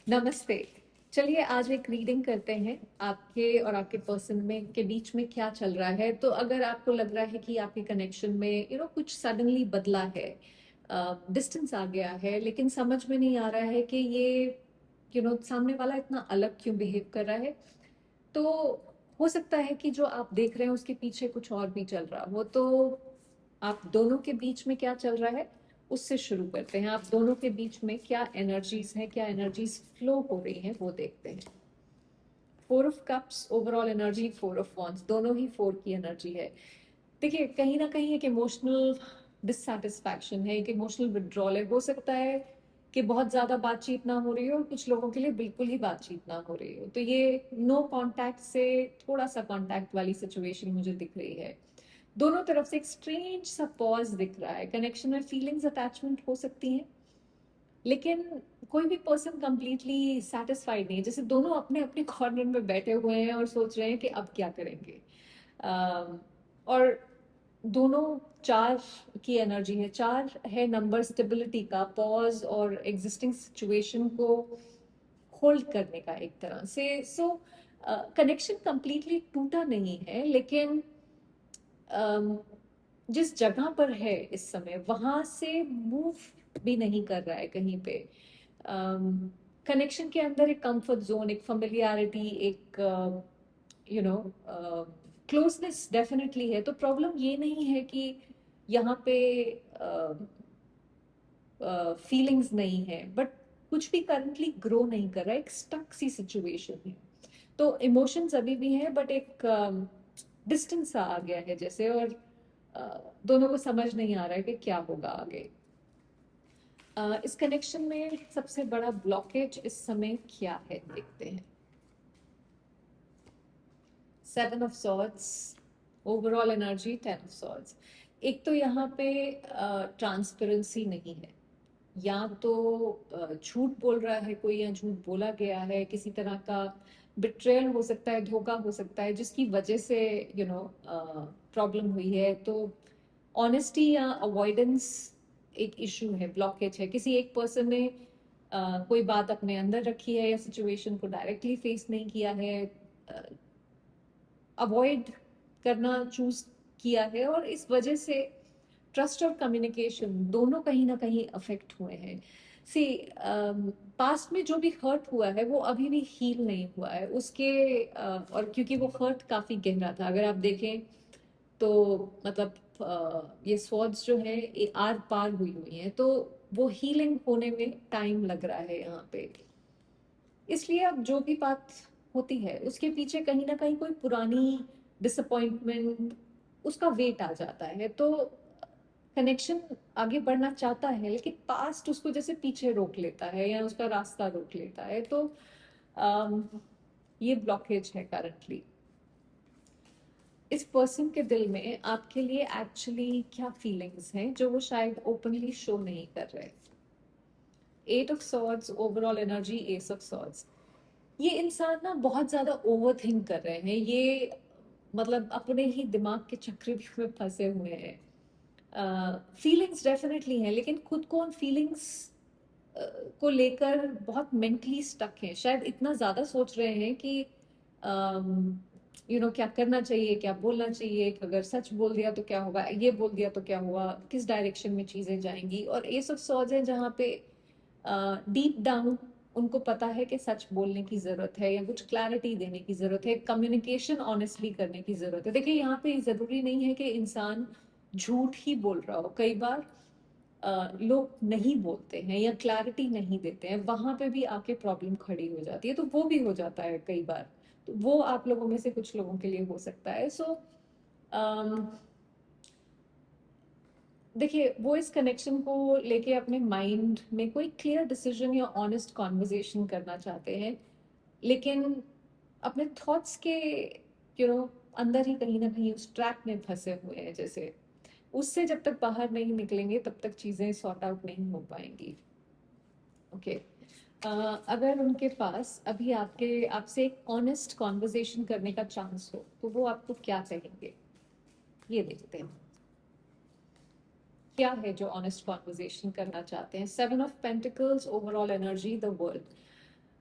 नमस्ते। चलिए आज एक रीडिंग करते हैं आपके और आपके पर्सन में के बीच में क्या चल रहा है। तो अगर आपको लग रहा है कि आपके कनेक्शन में कुछ सडनली बदला है, डिस्टेंस आ गया है, लेकिन समझ में नहीं आ रहा है कि ये सामने वाला इतना अलग क्यों बिहेव कर रहा है, तो हो सकता है कि जो आप देख रहे हैं उसके पीछे कुछ और भी चल रहा हो। तो आप दोनों के बीच में क्या चल रहा है उससे शुरू करते हैं। आप दोनों के बीच में क्या एनर्जीज हैं, क्या एनर्जीज फ्लो हो रही हैं, वो देखते हैं। Four of cups overall energy, four of wands, दोनों ही फोर की एनर्जी है। देखिए कहीं ना कहीं एक इमोशनल डिससेटिस्फैक्शन है, एक इमोशनल विड्रॉल है। हो सकता है कि बहुत ज्यादा बातचीत ना हो रही हो और कुछ लोगों के लिए बिल्कुल ही बातचीत ना हो रही हो। तो ये नो कांटेक्ट से थोड़ा सा कांटेक्ट वाली सिचुएशन मुझे दिख रही है। दोनों तरफ से एक स्ट्रेंज सा पॉज दिख रहा है। कनेक्शन में फीलिंग्स अटैचमेंट हो सकती हैं, लेकिन कोई भी पर्सन कंप्लीटली सेटिस्फाइड नहीं है। जैसे दोनों अपने अपने कॉर्नर में बैठे हुए हैं और सोच रहे हैं कि अब क्या करेंगे। और दोनों चार की एनर्जी है। चार है नंबर स्टेबिलिटी का, पॉज और एग्जिस्टिंग सिचुएशन को होल्ड करने का एक तरह से। सो कनेक्शन कंप्लीटली टूटा नहीं है, लेकिन अम, जिस जगह पर है इस समय वहां से मूव भी नहीं कर रहा है कहीं पे। कनेक्शन के अंदर एक कंफर्ट जोन, एक फेमिलियरिटी, एक नो क्लोजनेस डेफिनेटली है। तो प्रॉब्लम ये नहीं है कि यहाँ पे फीलिंग्स नहीं है, बट कुछ भी करंटली ग्रो नहीं कर रहा है, एक स्टक सी सिचुएशन है। तो इमोशंस अभी भी है, बट एक डिस्टेंस सा आ गया है जैसे। और दोनों को समझ नहीं आ रहा है कि क्या होगा आगे। इस कनेक्शन में सबसे बड़ा ब्लॉकेज इस समय क्या है देखते हैं। Seven of swords overall energy, ten of swords. एक तो यहाँ पे ट्रांसपेरेंसी नहीं है। या तो झूठ बोल रहा है कोई, या झूठ बोला गया है, किसी तरह का बिट्रेयल हो सकता है, धोखा हो सकता है, जिसकी वजह से प्रॉब्लम हुई है। तो ऑनेस्टी या अवॉइडेंस एक इशू है, ब्लॉकेज है। किसी एक पर्सन ने कोई बात अपने अंदर रखी है या सिचुएशन को डायरेक्टली फेस नहीं किया है, अवॉइड करना चूज किया है, और इस वजह से ट्रस्ट और कम्युनिकेशन दोनों कहीं ना कहीं अफेक्ट हुए हैं। सी पास्ट में जो भी हर्ट हुआ है वो अभी भी हील नहीं हुआ है उसके। और क्योंकि वो हर्ट काफी गहरा था, अगर आप देखें तो मतलब ये स्वॉर्ड्स जो है ये आर पार हुई हुई है, तो वो हीलिंग होने में टाइम लग रहा है यहाँ पे। इसलिए अब जो भी बात होती है उसके पीछे कहीं ना कहीं कोई पुरानी डिसअपॉइंटमेंट, उसका वेट आ जाता है। तो कनेक्शन आगे बढ़ना चाहता है, लेकिन पास्ट उसको जैसे पीछे रोक लेता है या उसका रास्ता रोक लेता है। तो अम, ये ब्लॉकेज है करंटली। इस पर्सन के दिल में आपके लिए एक्चुअली क्या फीलिंग्स हैं जो वो शायद ओपनली शो नहीं कर रहे। Eight of swords overall energy, ace of swords. ये इंसान ना बहुत ज्यादा ओवर थिंक कर रहे हैं। ये मतलब अपने ही दिमाग के चक्रव्यूह में फंसे हुए हैं। फीलिंग्स डेफिनेटली हैं, लेकिन खुद को उन फीलिंग्स को लेकर बहुत मेंटली स्टक हैं। शायद इतना ज्यादा सोच रहे हैं कि क्या करना चाहिए, क्या बोलना चाहिए, अगर सच बोल दिया तो क्या होगा, ये बोल दिया तो क्या हुआ, किस डायरेक्शन में चीजें जाएंगी। और एस ऑफ सॉर्ड्स है जहाँ पे डीप डाउन उनको पता है कि सच बोलने की जरूरत है या कुछ क्लैरिटी देने की जरूरत है, कम्युनिकेशन ऑनेस्टली करने की जरूरत है। देखिए यहाँ पे जरूरी नहीं है कि इंसान झूठ ही बोल रहा हो। कई बार लोग नहीं बोलते हैं या क्लैरिटी नहीं देते हैं, वहां पे भी आके प्रॉब्लम खड़ी हो जाती है। तो वो भी हो जाता है कई बार। तो वो आप लोगों में से कुछ लोगों के लिए हो सकता है। सो देखिए वो इस कनेक्शन को लेके अपने माइंड में कोई क्लियर डिसीजन या ऑनेस्ट कॉन्वर्जेशन करना चाहते हैं, लेकिन अपने थॉट्स के अंदर ही कहीं ना कहीं उस ट्रैक में फंसे हुए हैं जैसे। उससे जब तक बाहर नहीं निकलेंगे तब तक चीजें सॉर्ट आउट नहीं हो पाएंगी। ओके। अगर उनके पास अभी आपके आपसे एक ऑनेस्ट कॉन्वर्जेशन करने का चांस हो तो वो आपको क्या कहेंगे, ये देखते हैं। क्या है जो ऑनेस्ट कॉन्वर्जेशन करना चाहते हैं। Seven of pentacles overall energy, the world.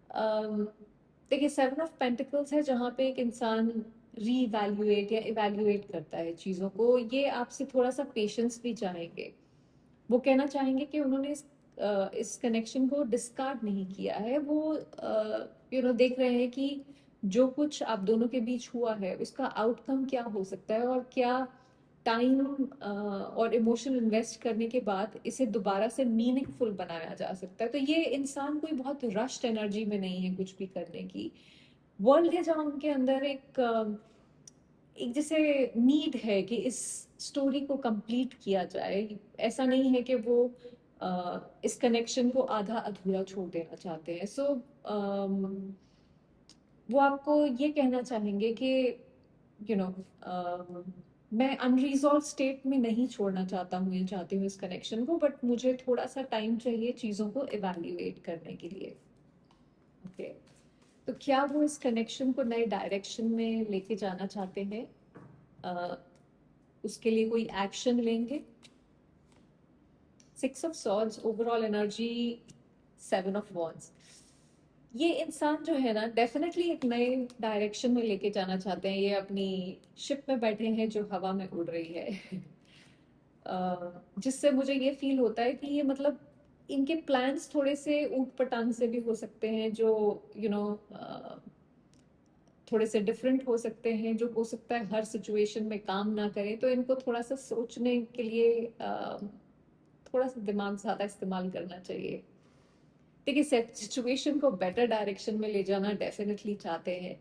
Um, देखिए, 7 ऑफ पेंटिकल्स है जहाँ पे एक इंसान रीवैल्यूएट या इवैल्यूएट करता है चीज़ों को। ये आपसे थोड़ा सा पेशेंस भी चाहेंगे। वो कहना चाहेंगे कि उन्होंने इस कनेक्शन को डिस्कार्ड नहीं किया है। वो देख रहे हैं कि जो कुछ आप दोनों के बीच हुआ है उसका आउटकम क्या हो सकता है, और क्या टाइम और इमोशन इन्वेस्ट करने के बाद इसे दोबारा से मीनिंगफुल बनाया जा सकता है। तो ये इंसान कोई बहुत रश्ड एनर्जी में नहीं है कुछ भी करने की। वर्ल्ड है जहाँ उनके अंदर एक जैसे नीड है कि इस स्टोरी को कंप्लीट किया जाए। ऐसा नहीं है कि वो इस कनेक्शन को आधा अधूरा छोड़ देना चाहते हैं। सो वो आपको ये कहना चाहेंगे कि यू नो मैं अनरिजॉल्व स्टेट में नहीं छोड़ना चाहता हूँ या चाहती हूँ इस कनेक्शन को, बट मुझे थोड़ा सा टाइम चाहिए चीज़ों को इवैल्यूएट करने के लिए। ओके, तो क्या वो इस कनेक्शन को नए डायरेक्शन में लेके जाना चाहते हैं? अ, उसके लिए कोई एक्शन लेंगे? 6 of swords overall energy, 7 of wands. ये इंसान जो है ना, डेफिनेटली एक नए डायरेक्शन में लेके जाना चाहते हैं। ये अपनी शिप में बैठे हैं जो हवा में उड़ रही है। जिससे मुझे ये फील होता है कि ये मतलब इनके प्लान्स थोड़े से ऊट पटांग से भी हो सकते हैं, जो यू नो थोड़े से डिफरेंट हो सकते हैं, जो हो सकता है हर सिचुएशन में काम ना करें। तो इनको थोड़ा सा सोचने के लिए थोड़ा सा दिमाग ज़्यादा इस्तेमाल करना चाहिए। देखिए, सिचुएशन को बेटर डायरेक्शन में ले जाना डेफिनेटली चाहते हैं,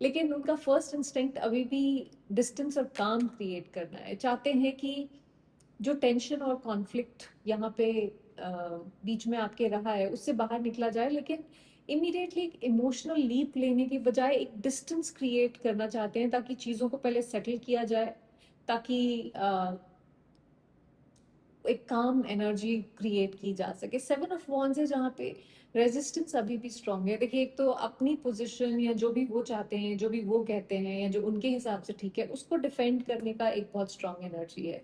लेकिन उनका फर्स्ट इंस्टिंक्ट अभी भी डिस्टेंस और काम क्रिएट करना है। चाहते हैं कि जो टेंशन और कॉन्फ्लिक्ट यहाँ पे बीच में आपके रहा है उससे बाहर निकला जाए, लेकिन इमीडिएटली एक इमोशनल लीप लेने की बजाय एक डिस्टेंस क्रिएट करना चाहते हैं, ताकि चीज़ों को पहले सेटल किया जाए, ताकि एक काम एनर्जी क्रिएट की जा सके। 7 ऑफ वॉन्ड्स है जहाँ पे रेजिस्टेंस अभी भी स्ट्रांग है। देखिए, एक तो अपनी पोजीशन या जो भी वो चाहते हैं, जो भी वो कहते हैं, या जो उनके हिसाब से ठीक है, उसको डिफेंड करने का एक बहुत स्ट्रांग एनर्जी है।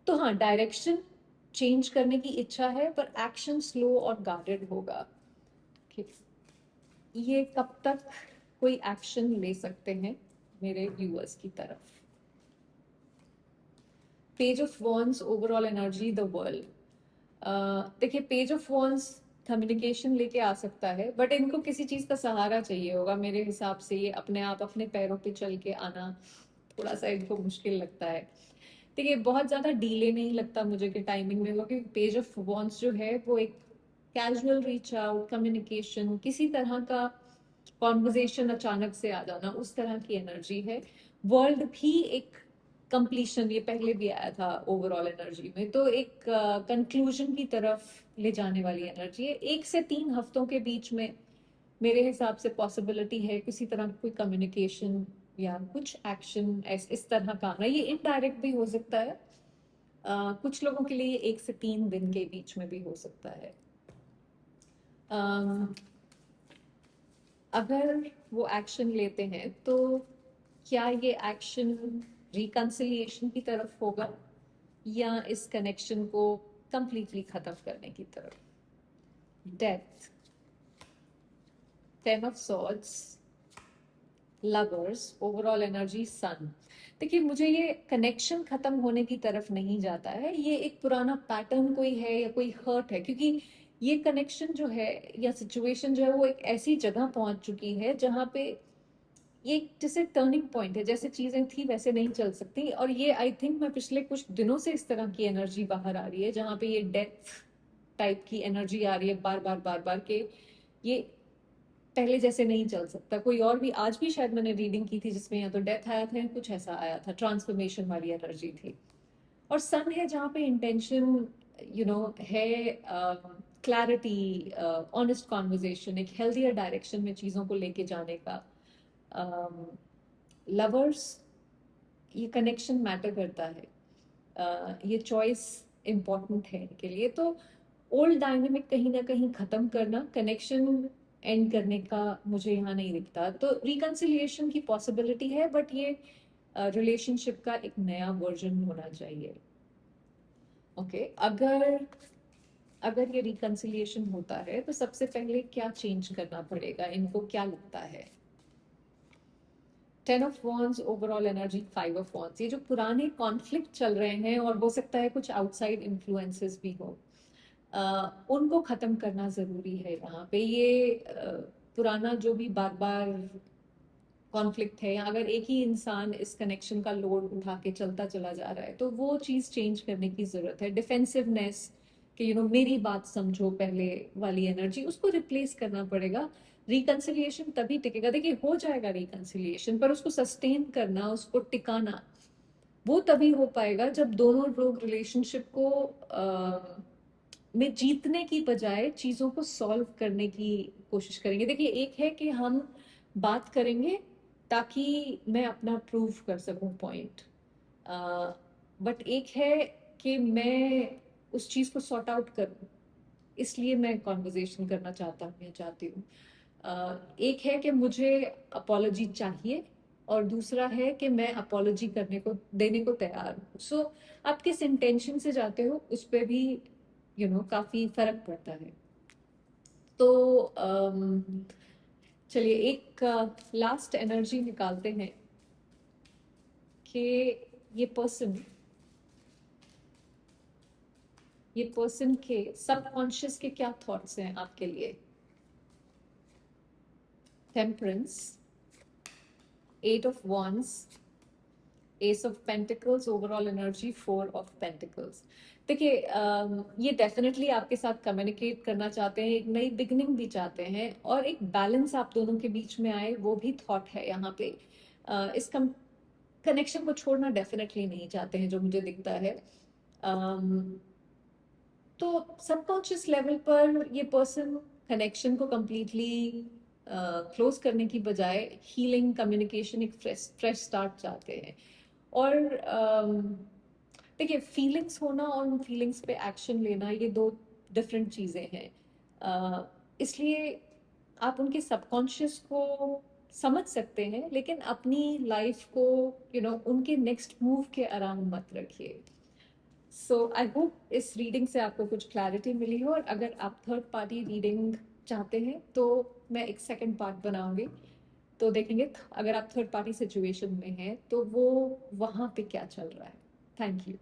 तो हाँ, डायरेक्शन चेंज करने की इच्छा है, पर एक्शन स्लो और गार्डेड होगा। ठीक। ये कब तक कोई एक्शन ले सकते हैं मेरे व्यूअर्स की तरफ? Page of wands overall energy, the world. देखिए, पेज ऑफ वॉन्ड्स कम्युनिकेशन लेके आ सकता है, बट इनको किसी चीज का सहारा चाहिए होगा मेरे हिसाब से। ये अपने आप अपने पैरों पे चल के आना थोड़ा सा इनको मुश्किल लगता है। देखिए, बहुत ज्यादा डीले नहीं लगता मुझे कि टाइमिंग में, क्योंकि पेज ऑफ वॉन्ड्स जो है वो एक कैजुअल रीच आउट, कम्युनिकेशन, किसी तरह का कॉन्वर्जेशन अचानक से आ जाना, उस तरह की एनर्जी है। वर्ल्ड भी एक कंप्लीशन, ये पहले भी आया था ओवरऑल एनर्जी में, तो एक कंक्लूजन की तरफ ले जाने वाली एनर्जी है। 1 से 3 हफ्तों के बीच में मेरे हिसाब से पॉसिबिलिटी है किसी तरह का कोई कम्युनिकेशन या कुछ एक्शन इस तरह का आना। ये इनडायरेक्ट भी हो सकता है। कुछ लोगों के लिए 1 से 3 दिन के बीच में भी हो सकता है। अम, अगर वो एक्शन लेते हैं तो क्या ये एक्शन रिकंसिलिएशन की तरफ होगा, या इस कनेक्शन को कंप्लीटली खत्म करने की तरफ? Death, 10 of swords, lovers overall energy, sun. देखिए, मुझे ये कनेक्शन खत्म होने की तरफ नहीं जाता है। ये एक पुराना पैटर्न कोई है या कोई हर्ट है, क्योंकि ये कनेक्शन जो है या सिचुएशन जो है वो एक ऐसी जगह पहुंच चुकी है जहाँ पे ये एक जैसे टर्निंग पॉइंट है। जैसे चीजें थी वैसे नहीं चल सकती, और ये आई थिंक मैं पिछले कुछ दिनों से इस तरह की एनर्जी बाहर आ रही है जहाँ पे ये डेथ टाइप की एनर्जी आ रही है बार बार बार बार के ये पहले जैसे नहीं चल सकता। कोई और भी, आज भी शायद मैंने रीडिंग की थी जिसमें या तो डेथ आया था या कुछ ऐसा आया था, ट्रांसफॉर्मेशन वाली एनर्जी थी। और सन है जहाँ पे इंटेंशन है, क्लैरिटी, ऑनेस्ट कॉन्वर्जेशन, एक हेल्थियर डायरेक्शन में चीज़ों को लेके जाने का। लवर्स, ये कनेक्शन मैटर करता है। ये चॉइस इम्पॉर्टेंट है इनके लिए। तो ओल्ड डायनेमिक कहीं ना कहीं खत्म करना, कनेक्शन एंड करने का मुझे यहाँ नहीं दिखता। तो रिकंसिलिएशन की पॉसिबिलिटी है, बट ये रिलेशनशिप का एक नया वर्जन होना चाहिए। ओके, अगर अगर ये रिकंसिलिएशन होता है तो सबसे पहले क्या चेंज करना पड़ेगा, इनको क्या लगता है? 10 of wands overall energy, 5 of wands. ये जो पुराने कॉन्फ्लिक्ट चल रहे हैं और हो सकता है कुछ आउटसाइड इन्फ्लुएंसेस भी हो, उनको खत्म करना जरूरी है यहाँ पे। ये पुराना जो भी बार बार कॉन्फ्लिक्ट है, या अगर एक ही इंसान इस कनेक्शन का लोड उठा के चलता चला जा रहा है तो वो चीज़ चेंज करने की ज़रूरत है। डिफेंसिवनेस कि मेरी बात समझो पहले वाली एनर्जी, उसको रिप्लेस करना पड़ेगा। रिकंसिलिएशन तभी टिकेगा, देखिए हो जाएगा रिकंसिलिएशन, पर उसको सस्टेन करना, उसको टिकाना, वो तभी हो पाएगा जब दोनों लोग रिलेशनशिप को में जीतने की बजाय चीज़ों को सॉल्व करने की कोशिश करेंगे। देखिए, एक है कि हम बात करेंगे ताकि मैं अपना प्रूव कर सकूं पॉइंट, बट एक है कि मैं उस चीज़ को सॉर्ट आउट करूं, इसलिए मैं कॉन्वर्जेशन करना चाहता हूँ या चाहती हूँ। एक है कि मुझे अपॉलॉजी चाहिए, और दूसरा है कि मैं अपॉलॉजी करने को देने को तैयार हूँ। सो आप किस इंटेंशन से जाते हो उस पर भी काफी फर्क पड़ता है। तो चलिए एक लास्ट एनर्जी निकालते हैं कि ये पर्सन के सबकॉन्शियस के क्या थॉट्स हैं आपके लिए। Temperance, 8 of wands, S of pentacles, overall energy 4 of pentacles. देखिए, ये डेफिनेटली आपके साथ कम्युनिकेट करना चाहते हैं, एक नई बिगनिंग भी चाहते हैं, और एक बैलेंस आप दोनों के बीच में आए, वो भी थॉट है यहाँ पे। इस कनेक्शन को छोड़ना डेफिनेटली नहीं चाहते हैं, जो मुझे दिखता है। तो सबकॉन्शियस लेवल पर ये पर्सन कनेक्शन को कंप्लीटली क्लोज करने की बजाय हीलिंग, कम्युनिकेशन, एक फ्रेश स्टार्ट चाहते हैं। और देखिए, फीलिंग्स होना और उन फीलिंग्स पे एक्शन लेना, ये दो डिफरेंट चीज़ें हैं। इसलिए आप उनके सबकॉन्शियस को समझ सकते हैं, लेकिन अपनी लाइफ को उनके नेक्स्ट मूव के अराउंड मत रखिए। सो आई होप इस रीडिंग से आपको कुछ क्लैरिटी मिली हो, और अगर आप थर्ड पार्टी रीडिंग चाहते हैं तो मैं एक सेकंड पार्ट बनाऊंगी, तो देखेंगे अगर आप थर्ड पार्टी सिचुएशन में हैं तो वो वहाँ पे क्या चल रहा है। Thank you.